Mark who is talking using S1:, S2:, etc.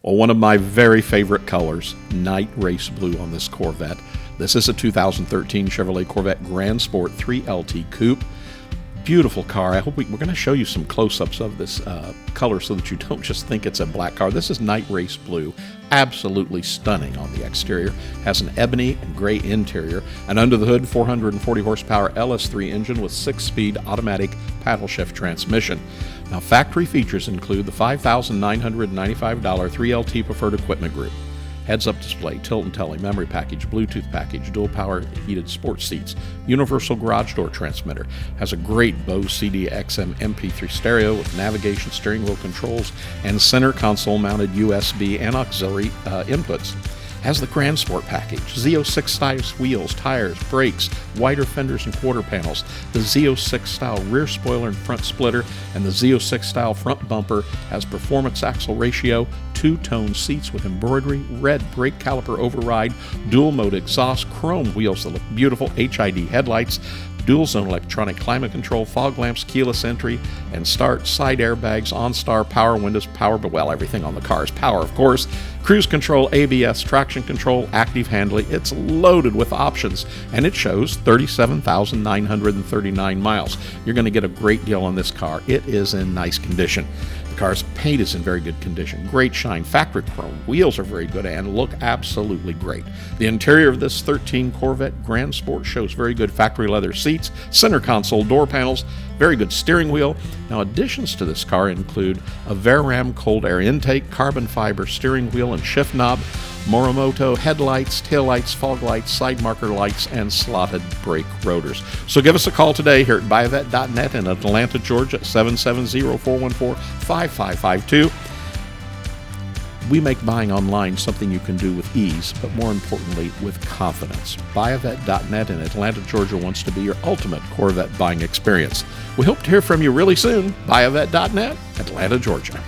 S1: Well, one of my very favorite colors, night race blue on this Corvette. This is a 2013 Chevrolet Corvette Grand Sport 3LT Coupe. Beautiful car. I hope we're going to show you some close-ups of this color so that you don't just think it's a black car. This is night race blue. Absolutely stunning on the exterior. Has an ebony and gray interior. And under the hood, 440 horsepower LS3 engine with 6-speed automatic paddle shift transmission. Now, factory features include the $5,995 3LT Preferred Equipment Group, heads-up display, tilt and telly, memory package, Bluetooth package, dual power heated sports seats, universal garage door transmitter, has a great Bose CD-XM MP3 stereo with navigation, steering wheel controls, and center console mounted USB and auxiliary inputs. Has the Grand Sport package, Z06 style wheels, tires, brakes, wider fenders and quarter panels, the Z06 style rear spoiler and front splitter, and the Z06 style front bumper. Has performance axle ratio, two-tone seats with embroidery, red brake caliper override, dual mode exhaust, chrome wheels that look beautiful, HID headlights, dual zone electronic climate control, fog lamps, keyless entry, and start, side airbags, OnStar, power windows, well, everything on the car is power, of course, cruise control, ABS, traction control, active handling. It's loaded with options, and it shows 37,939 miles. You're going to get a great deal on this car. It is in nice condition. The car's paint is in very good condition. Great shine, factory chrome. Wheels are very good and look absolutely great. The interior of this 13 Corvette Grand Sport shows very good factory leather seats, center console, door panels, very good steering wheel. Now, additions to this car include a Vararam cold air intake, carbon fiber steering wheel and shift knob, Morimoto headlights, taillights, fog lights, side marker lights, and slotted brake rotors. So give us a call today here at buyavette.net in Atlanta, Georgia at 770-414-5552. We make buying online something you can do with ease, but more importantly, with confidence. Buyavette.net in Atlanta, Georgia wants to be your ultimate Corvette buying experience. We hope to hear from you really soon. Buyavette.net, Atlanta, Georgia.